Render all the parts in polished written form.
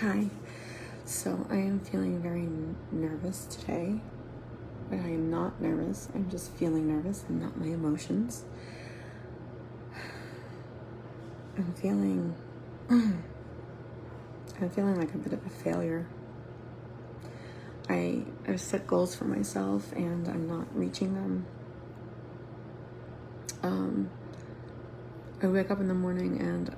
Hi. So I am feeling very nervous today, but I am not nervous. I'm just feeling nervous and not my emotions. I'm feeling like a bit of a failure. I've set goals for myself and I'm not reaching them. I wake up in the morning and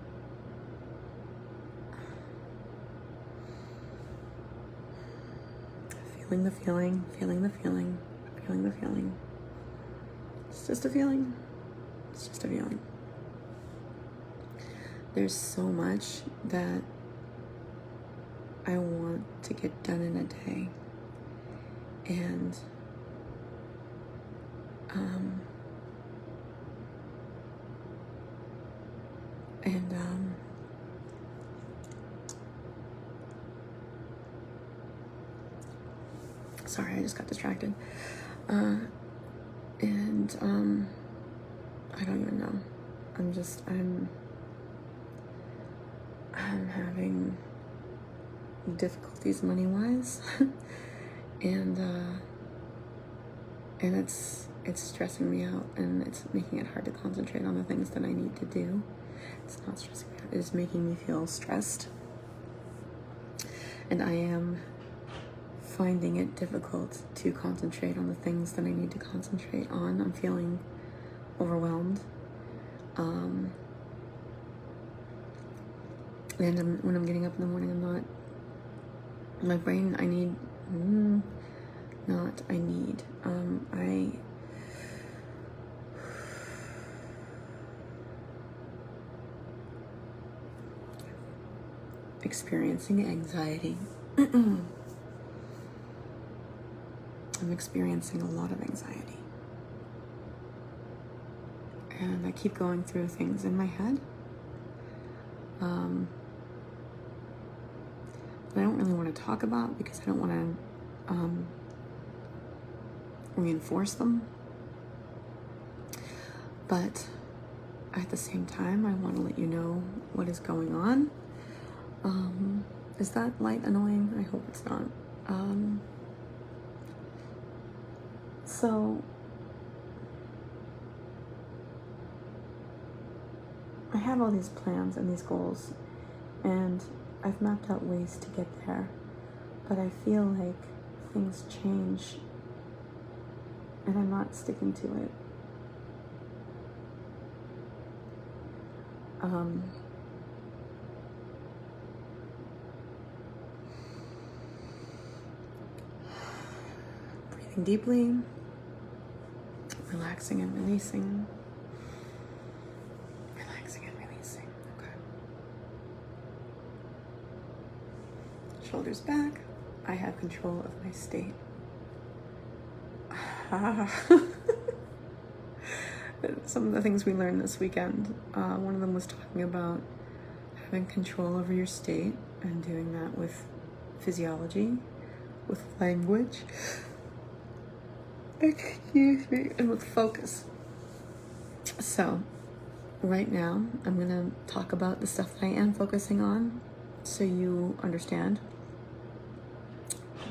feeling the feeling. It's just a feeling. There's so much that I want to get done in a day. And sorry, I just got distracted. I don't even know. I'm having difficulties money-wise, and it's stressing me out, and it's making it hard to concentrate on the things that I need to do. It's not stressing me out. It's making me feel stressed, and I am finding it difficult to concentrate on the things that I need to concentrate on. I'm feeling overwhelmed. And when I'm getting up in the morning, my brain, experiencing anxiety. I'm experiencing a lot of anxiety. And I keep going through things in my head. That I don't really want to talk about because I don't want to reinforce them. But at the same time, I want to let you know what is going on. Is that light annoying? I hope it's not. So I have all these plans and these goals, and I've mapped out ways to get there, but I feel like things change and I'm not sticking to it. Breathing deeply, relaxing and releasing. Okay. Shoulders back. I have control of my state. Some of the things we learned this weekend, one of them was talking about having control over your state and doing that with physiology, with language, and with focus. So right now I'm gonna talk about the stuff that I am focusing on so you understand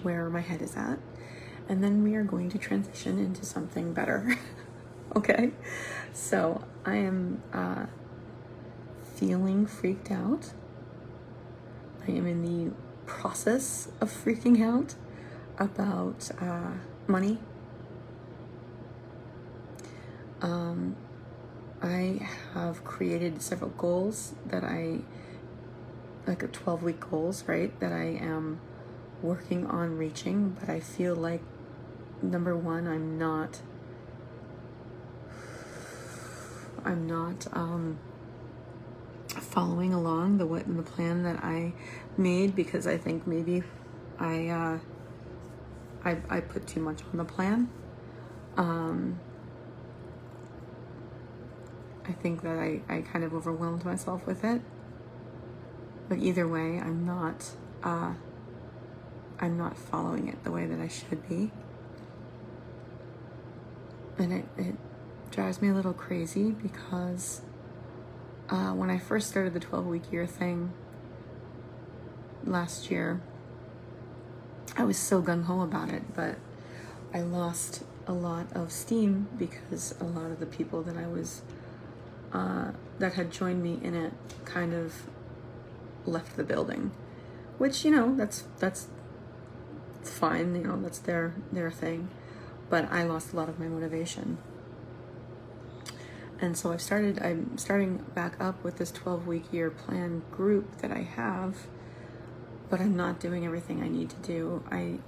where my head is at, and then we are going to transition into something better. Okay, so I am feeling freaked out. I am in the process of freaking out about money. I have created several goals that like a 12-week goals, right, that I am working on reaching, but I feel like, number one, I'm not following along the plan that I made, because I think maybe I put too much on the plan. I think that I kind of overwhelmed myself with it. But either way, I'm not following it the way that I should be. And it drives me a little crazy because when I first started the 12-week year thing, last year, I was so gung-ho about it, but I lost a lot of steam because a lot of the people that I was that had joined me in it kind of left the building, which, you know, that's fine, you know, that's their thing, but I lost a lot of my motivation. And so I'm starting back up with this 12-week year plan group that I have, but I'm not doing everything I need to do. I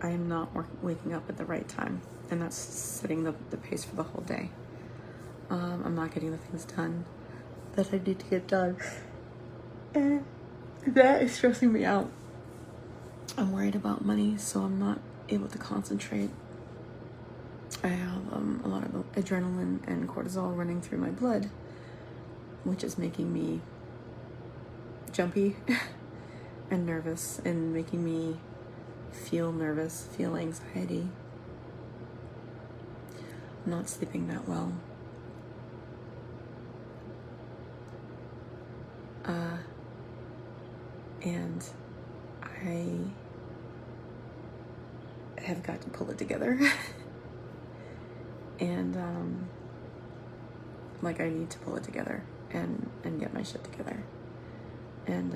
am not waking up at the right time, and that's setting the pace for the whole day. I'm not getting the things done that I need to get done, and that is stressing me out. I'm worried about money, so I'm not able to concentrate. I have a lot of adrenaline and cortisol running through my blood, which is making me jumpy and nervous, and making me feel nervous, feel anxiety. I'm not sleeping that well. And I have got to pull it together. And like, I need to pull it together and get my shit together. And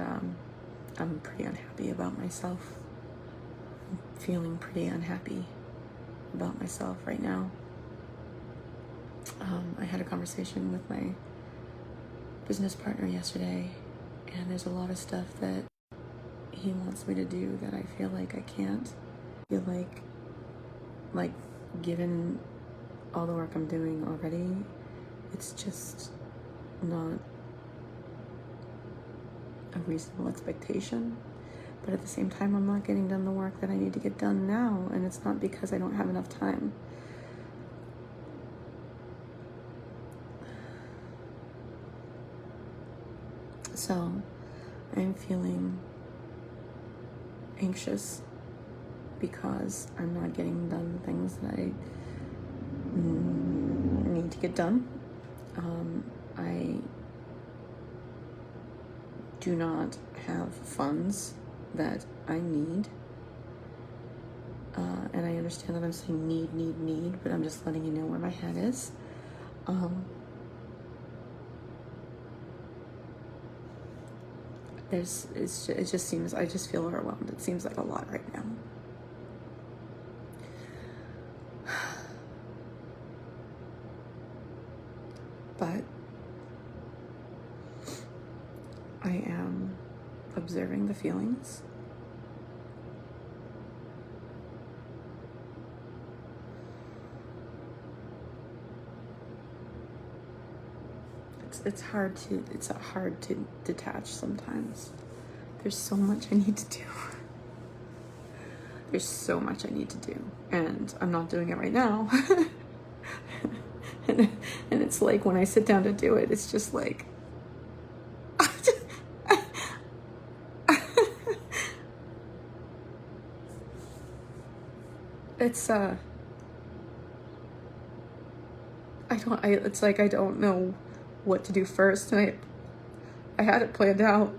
I'm pretty unhappy about myself. I'm feeling pretty unhappy about myself right now. I had a conversation with my business partner yesterday, and there's a lot of stuff that he wants me to do that I feel like I can't. I feel like given all the work I'm doing already, it's just not a reasonable expectation. But at the same time, I'm not getting done the work that I need to get done now, and it's not because I don't have enough time. So I'm feeling anxious because I'm not getting done the things that I need to get done. I do not have funds that I need. And I understand that I'm saying need, but I'm just letting you know where my head is. It just seems, I just feel overwhelmed. It seems like a lot right now. But I am observing the feelings. It's hard to detach sometimes. There's so much I need to do. There's so much I need to do, and I'm not doing it right now. and it's like, when I sit down to do it, it's just like it's it's like I don't know what to do first, and I had it planned out,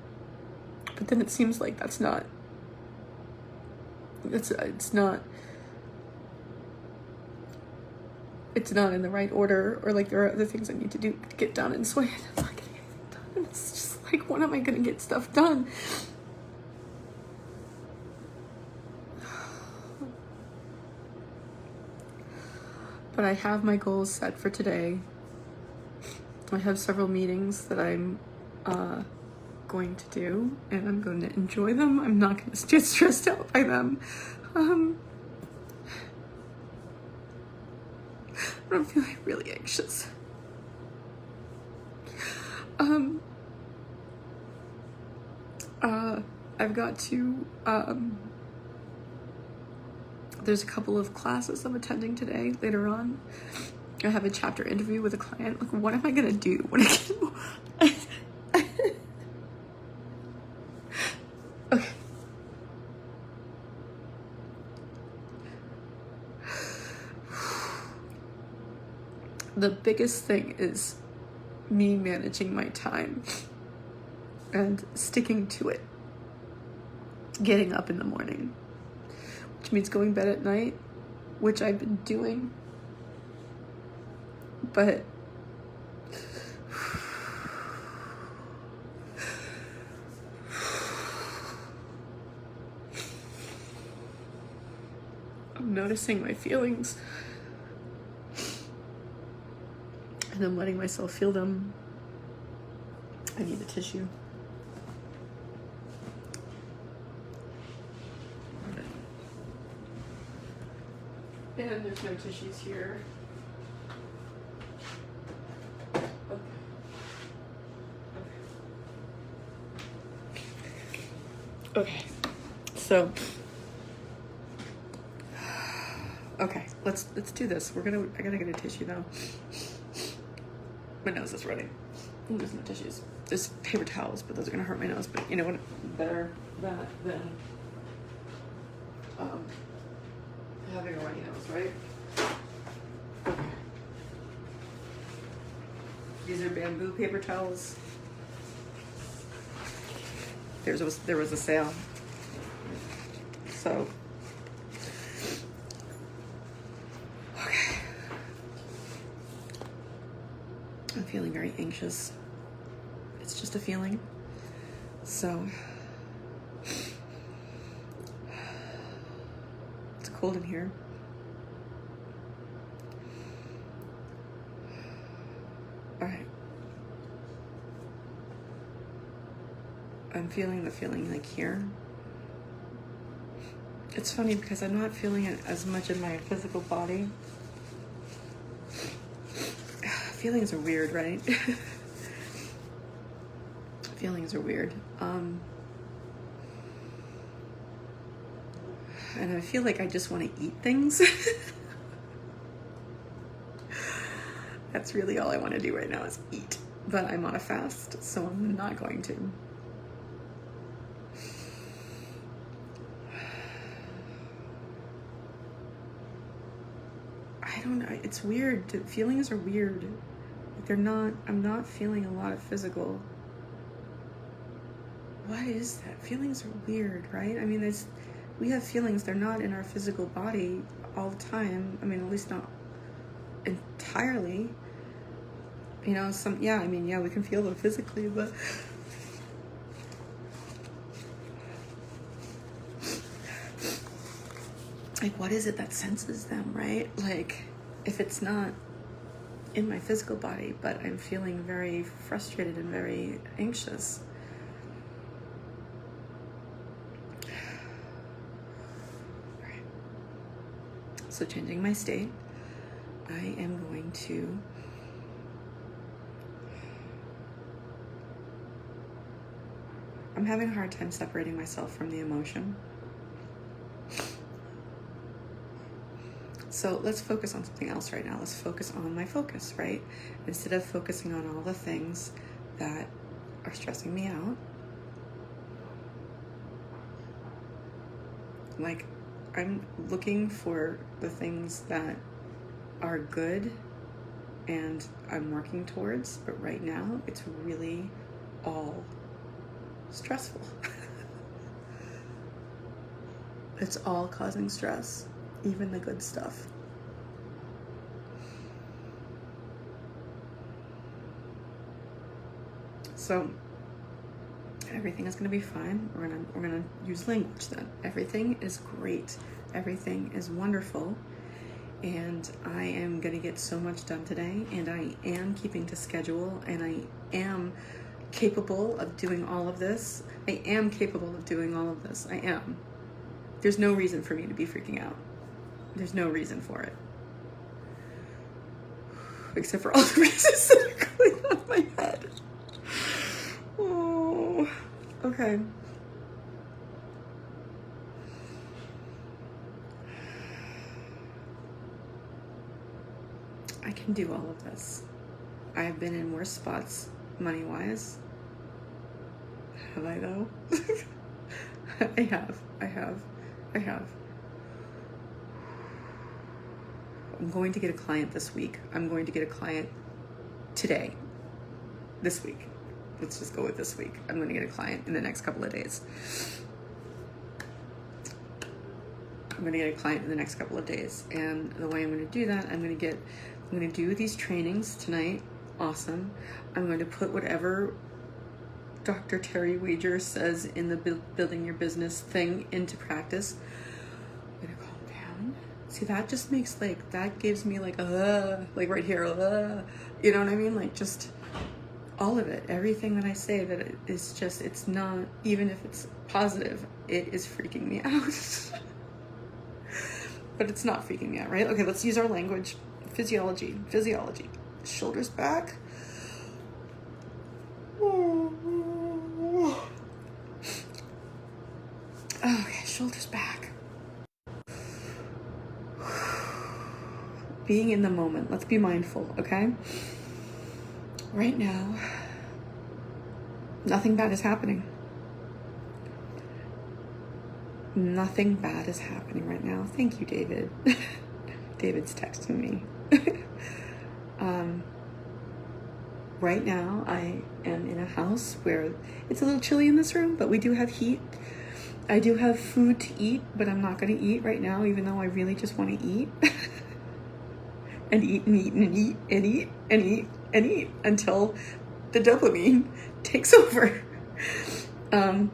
but then it seems like that's not, it's not in the right order, or like there are other things I need to do to get done, and so I'm not getting anything done. And it's just like, when am I gonna get stuff done? But I have my goals set for today. I have several meetings that I'm going to do, and I'm going to enjoy them. I'm not going to get stressed out by them. But I'm feeling really anxious. I've got to, there's a couple of classes I'm attending today, later on. I have a chapter interview with a client. Like, what am I gonna do when I get okay. The biggest thing is me managing my time and sticking to it. Getting up in the morning, which means going to bed at night, which I've been doing. But I'm noticing my feelings and I'm letting myself feel them. I need a tissue. And there's no tissues here. Okay. So okay, let's do this. I gotta get a tissue though. My nose is running. There's no tissues. There's paper towels, but those are gonna hurt my nose. But you know what? Better that than having a runny nose, right? Okay. These are bamboo paper towels. There was a sale. So okay. I'm feeling very anxious. It's just a feeling. So it's cold in here. All right. I'm feeling the feeling like here. It's funny because I'm not feeling it as much in my physical body. Feelings are weird, right? Feelings are weird. And I feel like I just want to eat things. That's really all I want to do right now is eat. But I'm on a fast, so I'm not going to. I don't know. It's weird. Feelings are weird. I'm not feeling a lot of physical. What is that? Feelings are weird, right? I mean, we have feelings. They're not in our physical body all the time. I mean, at least not entirely. You know, we can feel them physically, but like, what is it that senses them, right? Like, if it's not in my physical body, but I'm feeling very frustrated and very anxious. All right. So changing my state, I am going to I'm having a hard time separating myself from the emotion. So let's focus on something else right now. Let's focus on my focus, right? Instead of focusing on all the things that are stressing me out. Like, I'm looking for the things that are good and I'm working towards, but right now it's really all stressful. It's all causing stress, even the good stuff. So everything is going to be fine. We're gonna use language then. Everything is great. Everything is wonderful. And I am going to get so much done today, and I am keeping to schedule, and I am capable of doing all of this. I am capable of doing all of this. I am. There's no reason for me to be freaking out. There's no reason for it. Except for all the reasons that are going on in my head. Oh, okay. I can do all of this. I have been in worse spots money-wise. Have I though? I have. I'm going to get a client this week. I'm going to get a client today. this week. Let's just go with this week. I'm going to get a client in the next couple of days. And the way I'm going to do that, I'm going to do these trainings tonight. Awesome. I'm going to put whatever Dr. Terry Wager says in the building your business thing into practice. I'm going to calm down. See, that just makes that gives me like right here, you know what I mean? Like just all of it, everything that I say that it's not, even if it's positive, it is freaking me out. But it's not freaking me out, right? Okay, let's use our language. Physiology. Shoulders back. Okay, shoulders back. Being in the moment. Let's be mindful, okay? Right now, nothing bad is happening. Nothing bad is happening right now. Thank you, David. David's texting me. Right now, I am in a house where it's a little chilly in this room, but we do have heat. I do have food to eat, but I'm not going to eat right now, even though I really just want to eat. And eat and eat and eat and eat and eat and eat until the dopamine takes over. I'm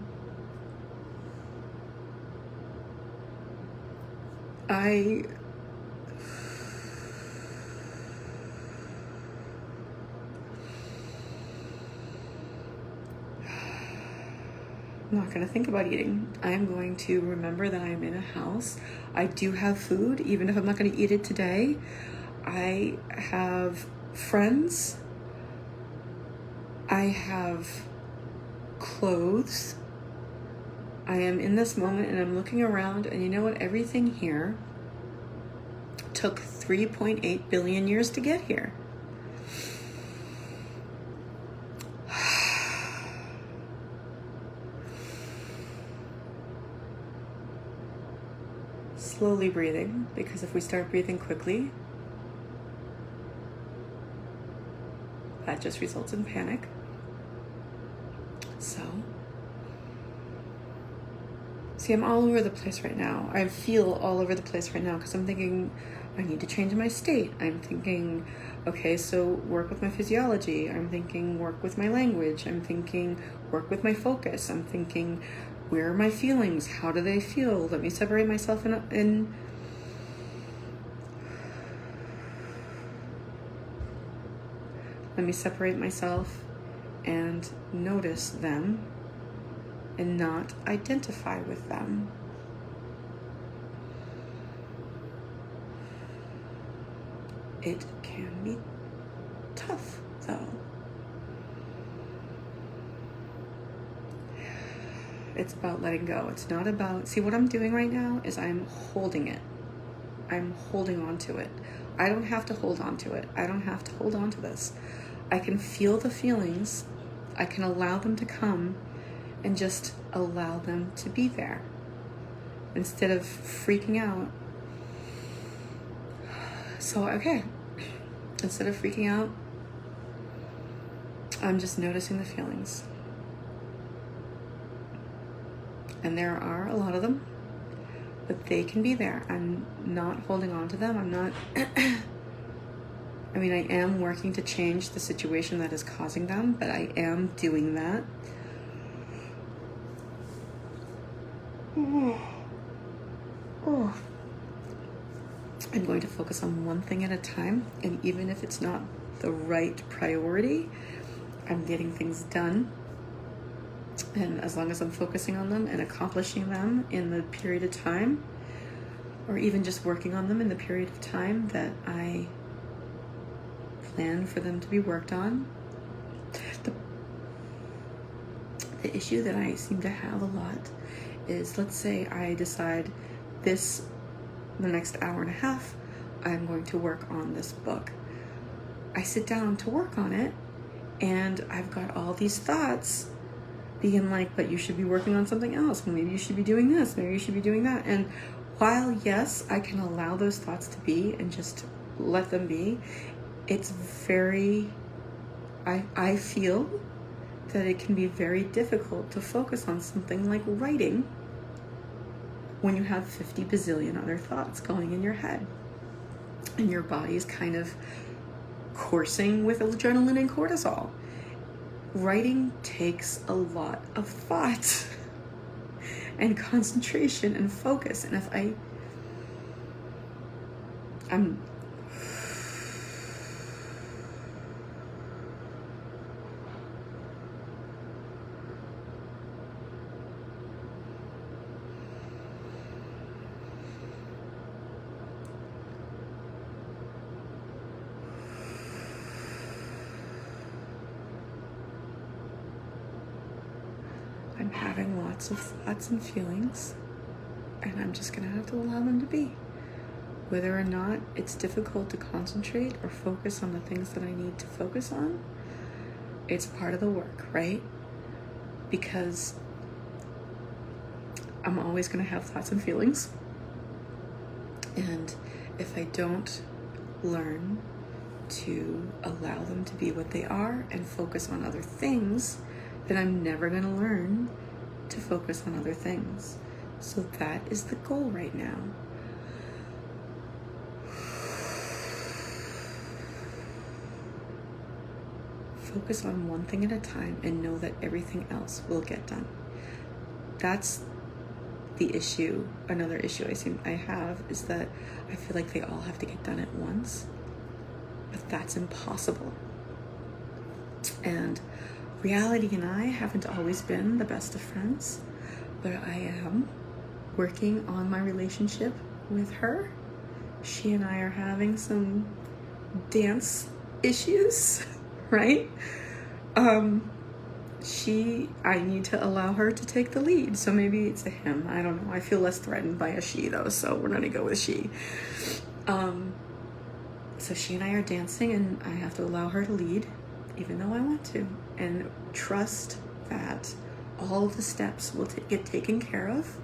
not going to think about eating. I am going to remember that I am in a house. I do have food, even if I'm not going to eat it today. I have friends. I have clothes. I am in this moment and I'm looking around, and you know what? Everything here took 3.8 billion years to get here. Slowly breathing, because if we start breathing quickly, that just results in panic. So, see, I'm all over the place right now. I feel all over the place right now because I'm thinking I need to change my state. I'm thinking, okay, so work with my physiology. I'm thinking work with my language. I'm thinking work with my focus. I'm thinking, where are my feelings? How do they feel? Let me separate myself in let me separate myself and notice them and not identify with them. It can be tough, though. It's about letting go. It's not about, see, what I'm doing right now is I'm holding it. I'm holding on to it. I don't have to hold on to it. I don't have to hold on to this. I can feel the feelings. I can allow them to come and just allow them to be there. Instead of freaking out. So, okay. Instead of freaking out, I'm just noticing the feelings. And there are a lot of them, but they can be there. I'm not holding on to them. I'm not, I mean, I am working to change the situation that is causing them, but I am doing that. I'm going to focus on one thing at a time, and even if it's not the right priority, I'm getting things done. And as long as I'm focusing on them and accomplishing them in the period of time, or even just working on them in the period of time that I plan for them to be worked on. The issue that I seem to have a lot is, let's say I decide the next hour and a half, I'm going to work on this book. I sit down to work on it, and I've got all these thoughts being like, but you should be working on something else. Maybe you should be doing this. Maybe you should be doing that. And while, yes, I can allow those thoughts to be and just let them be, it's very I feel that it can be very difficult to focus on something like writing when you have 50 bazillion other thoughts going in your head and your body's kind of coursing with adrenaline and cortisol. Writing takes a lot of thought and concentration and focus. And if I'm having lots of thoughts and feelings, and I'm just gonna have to allow them to be. Whether or not it's difficult to concentrate or focus on the things that I need to focus on, it's part of the work, right? Because I'm always gonna have thoughts and feelings, and if I don't learn to allow them to be what they are and focus on other things, then I'm never going to learn to focus on other things. So that is the goal right now. Focus on one thing at a time and know that everything else will get done. That's the issue. Another issue I have is that I feel like they all have to get done at once, but that's impossible. And reality and I haven't always been the best of friends, but I am working on my relationship with her. She and I are having some dance issues, right? I need to allow her to take the lead. So maybe it's a him. I don't know. I feel less threatened by a she though, so we're gonna go with she. So she and I are dancing, and I have to allow her to lead, even though I want to, and trust that all of the steps will get taken care of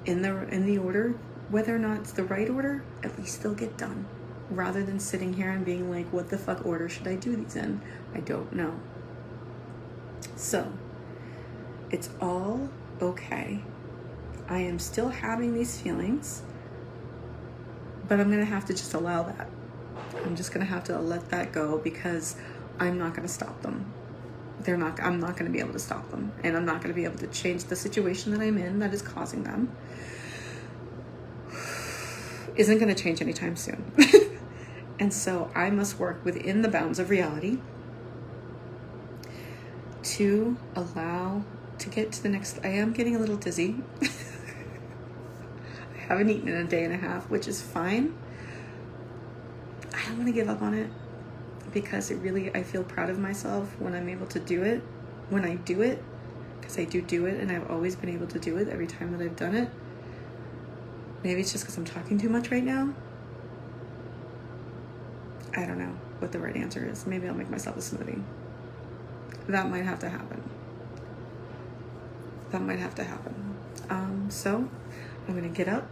in the order, whether or not it's the right order, at least they'll get done, rather than sitting here and being like, what the fuck order should I do these in? I don't know. So it's all okay. I am still having these feelings, but I'm gonna have to just allow that. I'm just gonna have to let that go, because I'm not gonna stop them. I'm not gonna be able to stop them, and I'm not gonna be able to change the situation that I'm in that is causing them. Isn't gonna change anytime soon. And so I must work within the bounds of reality to allow to get to the next. I am getting a little dizzy. I haven't eaten in a day and a half, which is fine. I don't want to give up on it, because I feel proud of myself when I'm able to do it, when I do it, because I do it, and I've always been able to do it every time that I've done it. Maybe it's just because I'm talking too much right now. I don't know what the right answer is. Maybe I'll make myself a smoothie. That might have to happen. So I'm gonna get up,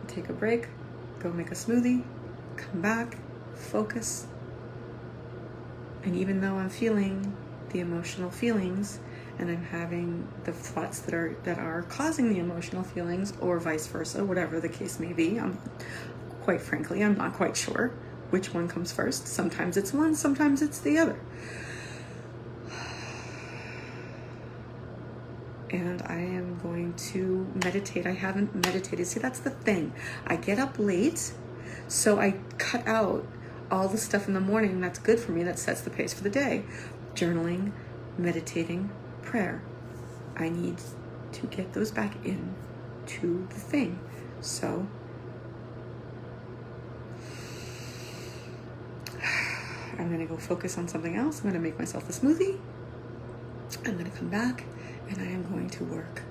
take a break, go make a smoothie, come back, focus. And even though I'm feeling the emotional feelings, and I'm having the thoughts that are causing the emotional feelings, or vice versa, whatever the case may be, quite frankly, I'm not quite sure which one comes first. Sometimes it's one, sometimes it's the other. And I am going to meditate. I haven't meditated. See, that's the thing. I get up late, so I cut out all the stuff in the morning that's good for me, that sets the pace for the day. Journaling, meditating, prayer. I need to get those back in to the thing. So I'm going to go focus on something else. I'm going to make myself a smoothie. I'm going to come back, and I am going to work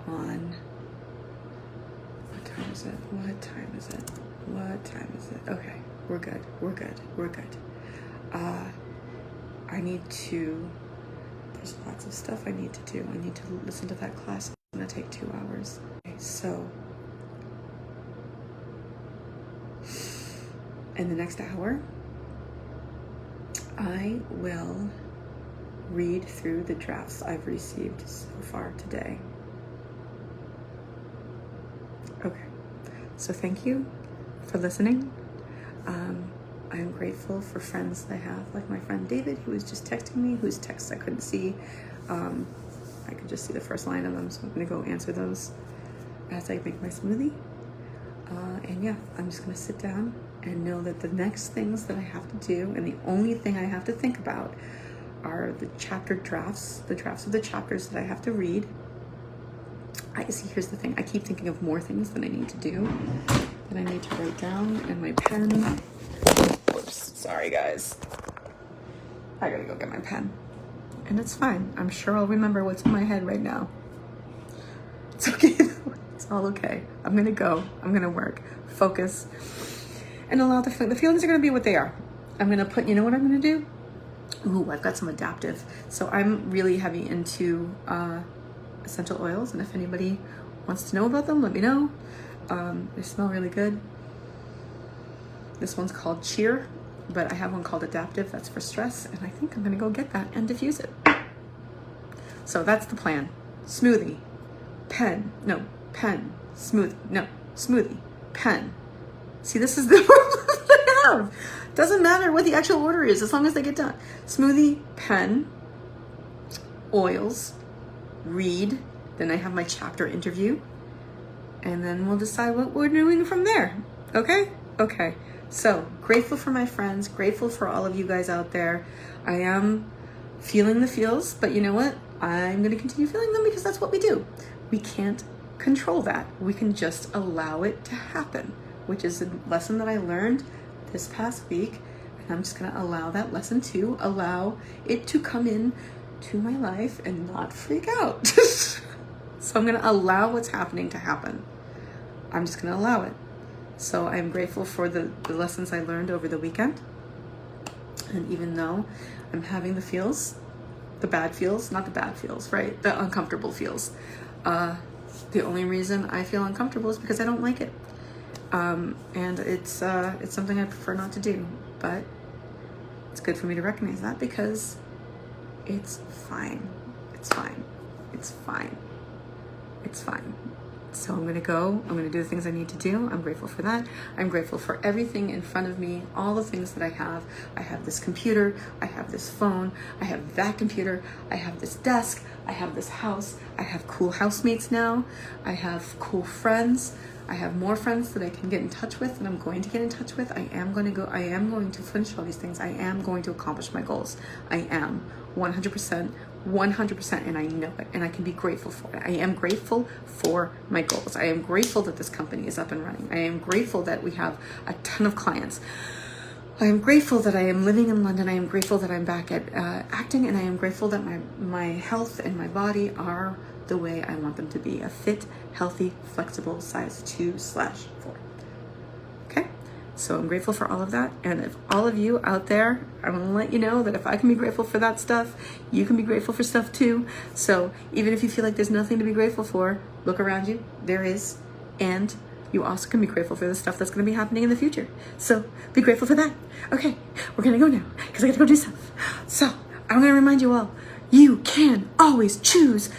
on... What time is it? Okay, we're good. I need to... There's lots of stuff I need to do. I need to listen to that class. It's going to take 2 hours. Okay, so in the next hour, I will read through the drafts I've received so far today. Okay, so thank you for listening. I am grateful for friends that I have, like my friend David, who was just texting me, whose texts I couldn't see. I could just see the first line of them, so I'm gonna go answer those as I make my smoothie. And yeah, I'm just gonna sit down and know that the next things that I have to do, and the only thing I have to think about, are the chapter drafts, the drafts of the chapters that I have to read. Here's the thing, I keep thinking of more things that I need to do, that I need to write down, and my pen, whoops, sorry guys. I gotta go get my pen. And it's fine, I'm sure I'll remember what's in my head right now. It's okay, it's all okay. I'm gonna work, focus, and allow the feelings are gonna be what they are. I'm gonna put, you know what I'm gonna do? Ooh, I've got some Adaptiv. So I'm really heavy into essential oils, and if anybody wants to know about them, let me know. They smell really good. This one's called Cheer, but I have one called Adaptiv, that's for stress, and I think I'm gonna go get that and diffuse it. So that's the plan. Smoothie, pen, smoothie, pen. See, this is the problem I have. Doesn't matter what the actual order is, as long as they get done. Smoothie, pen, oils, read, then I have my chapter interview, and then we'll decide what we're doing from there. Okay? Okay. So, grateful for my friends, grateful for all of you guys out there. I am feeling the feels, but you know what? I'm going to continue feeling them because that's what we do. We can't control that. We can just allow it to happen, which is a lesson that I learned this past week. And I'm just going to allow that lesson to allow it to come in to my life and not freak out. So I'm going to allow what's happening to happen. I'm just going to allow it. So I'm grateful for the lessons I learned over the weekend. And even though I'm having the feels, the bad feels, not the bad feels, right? The uncomfortable feels. The only reason I feel uncomfortable is because I don't like it. And it's something I prefer not to do, but it's good for me to recognize that because it's fine. It's fine. It's fine. It's fine. So I'm gonna go, I'm gonna do the things I need to do. I'm grateful for that. I'm grateful for everything in front of me, all the things that I have. I have this computer, I have this phone, I have that computer, I have this desk, I have this house, I have cool housemates now, I have cool friends, I have more friends that I can get in touch with, and I'm going to get in touch with. I am going to finish all these things. I am going to accomplish my goals. I am 100%, and I know it, and I can be grateful for it. I am grateful for my goals. I am grateful that this company is up and running. I am grateful that we have a ton of clients. I am grateful that I am living in London. I am grateful that I'm back at acting, and I am grateful that my health and my body are the way I want them to be, a fit, healthy, flexible size 2/4. Okay? So I'm grateful for all of that. And if all of you out there, I want to let you know that if I can be grateful for that stuff, you can be grateful for stuff too. So even if you feel like there's nothing to be grateful for, look around you, there is. And you also can be grateful for the stuff that's going to be happening in the future. So be grateful for that. Okay, we're going to go now because I got to go do stuff. So I'm going to remind you all, you can always choose